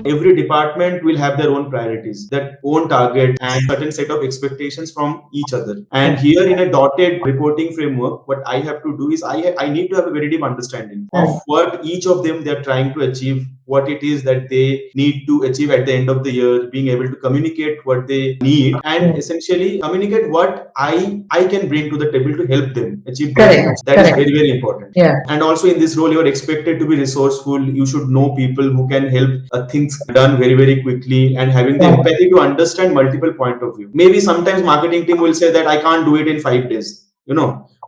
every department will have their own priorities, their own target and certain set of expectations from each other. And here in a dotted reporting framework, what I have to do is I need to have a very deep understanding of what each of them they're trying to achieve, what it is that they need to achieve at the end of the year, being able to communicate what they need and essentially communicate what I can bring to the table to help them achieve their goals. That is very, very important. And also in this role, you are expected to be resourceful. You should know people who can help things done very, very quickly and having the empathy to understand multiple point of view. Maybe sometimes marketing team will say that I can't do it in 5 days,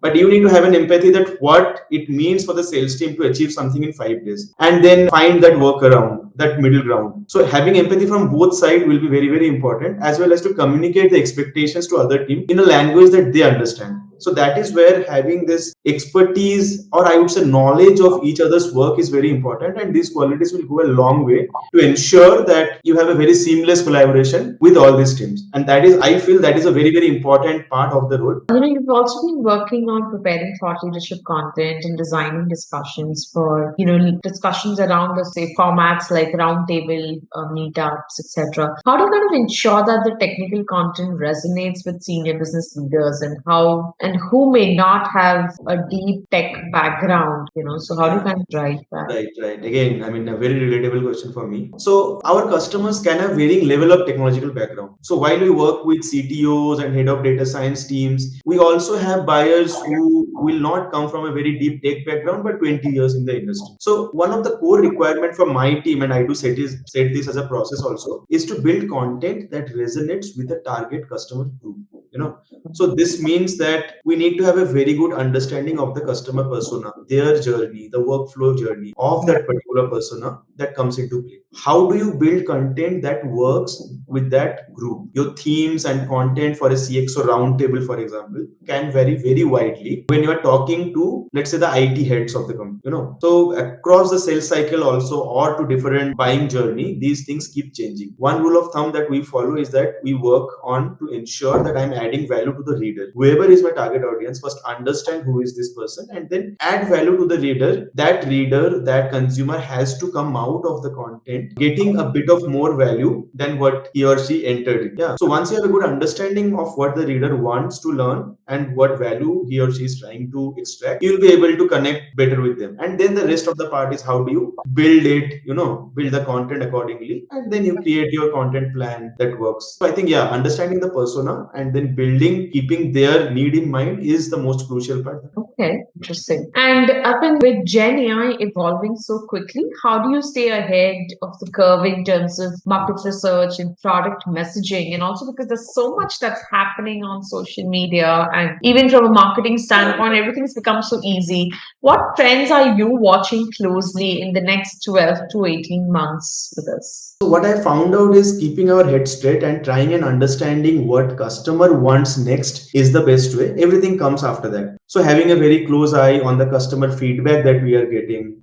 but you need to have an empathy that what it means for the sales team to achieve something in 5 days and then find that workaround, that middle ground. So having empathy from both sides will be very, very important, as well as to communicate the expectations to other team in a language that they understand. So that is where having this expertise, or I would say knowledge of each other's work, is very important, and these qualities will go a long way to ensure that you have a very seamless collaboration with all these teams. And that is, I feel, that is a very, very important part of the role. You've also been working on preparing thought leadership content and designing discussions for, discussions around the say formats like roundtable, meetups, etc. How do you kind of ensure that the technical content resonates with senior business leaders and who may not have a deep tech background, so how do you kind of drive that? Right. Again, a very relatable question for me. So our customers can have varying level of technological background. So while we work with CTOs and head of data science teams, we also have buyers who will not come from a very deep tech background, but 20 years in the industry. So one of the core requirement for my team, and I do set this as a process also, is to build content that resonates with the target customer group. So this means that we need to have a very good understanding of the customer persona, their journey, the workflow journey of that particular persona that comes into play. How do you build content that works with that group? Your themes and content for a CXO roundtable, for example, can vary very widely when you are talking to, let's say, the IT heads of the company. So across the sales cycle also, or to different buying journey, these things keep changing. One rule of thumb that we follow is that we work on to ensure that I'm adding value to the reader. Whoever is my target audience, first understand who is this person and then add value to the reader. That consumer has to come out of the content getting a bit of more value than what he or she entered in. So once you have a good understanding of what the reader wants to learn and what value he or she is trying to extract, you'll be able to connect better with them. And then the rest of the part is how do you build it, build the content accordingly, and then you create your content plan that works. So I think, understanding the persona and then building, keeping their need in mind is the most crucial part. Okay, interesting. And up with Gen AI evolving so quickly, how do you stay ahead of the curve in terms of market research and product messaging? And also because there's so much that's happening on social media, and even from a marketing standpoint, everything's become so easy. What trends are you watching closely in the next 12 to 18 months with us? So what I found out is keeping our head straight and trying and understanding what customer wants next is the best way. Everything comes after that. So having a very close eye on the customer feedback that we are getting,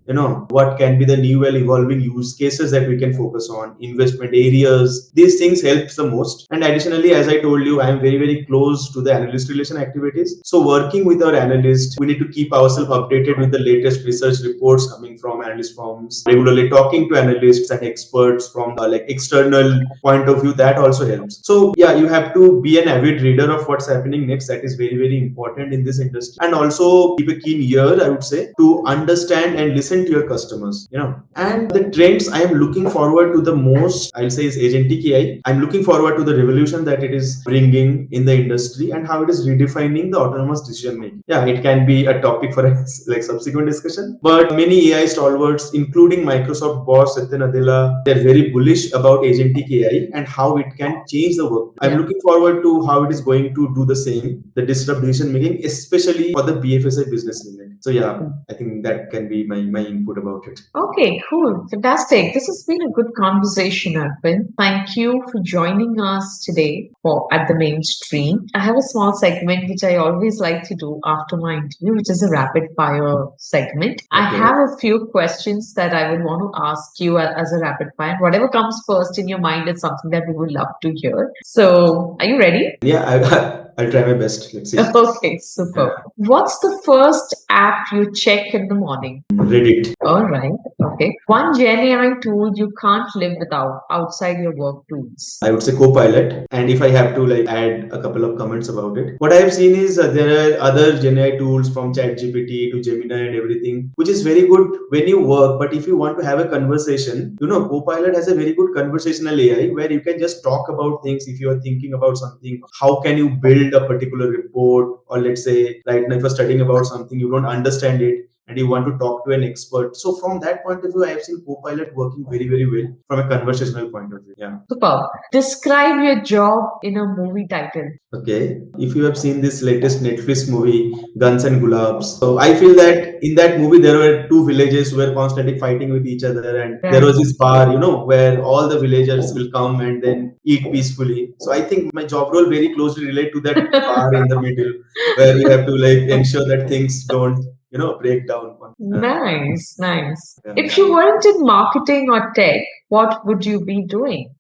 what can be the new and evolving use cases that we can focus on, investment areas, these things helps the most. And additionally, as I told you, I am very, very close to the analyst relation activities. So working with our analysts, we need to keep ourselves updated with the latest research reports coming from analyst firms, regularly talking to analysts and experts from the external point of view. That also helps. So you have to be an avid reader of what's happening next. That is very, very important in this industry. And also keep a keen ear, I would say, to understand and listen to your customers. And the trends I am looking forward to the most, I'll say, is agentic AI. I'm looking forward to the revolution that it is bringing in the industry and how it is redefining the autonomous decision making. It can be a topic for a subsequent discussion. But many AI stalwarts, including Microsoft boss Satya Nadella, they're very bullish about agentic AI and how it can change the work. I'm looking forward to how it is going to do the same, the disrupt decision making, especially for the BFSI business unit. So I think that can be my input about it. Okay, cool. Fantastic. This has been a good conversation, Arvind. Thank you for joining us today for At the Mainstream. I have a small segment which I always like to do after my interview, which is a rapid fire segment. Okay. I have a few questions that I would want to ask you as a rapid fire. Whatever comes first in your mind is something that we would love to hear. So, are you ready? Yeah, I'll try my best. Let's see. Okay, super. Yeah. What's the first app you check in the morning? Reddit. All right. Okay. One Gen AI tool you can't live without outside your work tools. I would say Copilot. And if I have to like add a couple of comments about it, what I have seen is there are other Gen AI tools from ChatGPT to Gemini and everything, which is very good when you work. But if you want to have a conversation, Copilot has a very good conversational AI where you can just talk about things. If you are thinking about something, how can you build a particular report? Or let's say right now, if you're studying about something, you don't understand it and you want to talk to an expert. So from that point of view, I have seen Copilot working very, very well from a conversational point of view. Yeah. Superb. Describe your job in a movie title. Okay. If you have seen this latest Netflix movie, Guns and Gulabs, so I feel that in that movie there were two villages who were constantly fighting with each other, and there Right. was this bar, where all the villagers will come and then eat peacefully. So I think my job role very closely relate to that bar in the middle, where you have to like ensure that things don't, break down. Nice, nice. Yeah. If you weren't in marketing or tech, what would you be doing?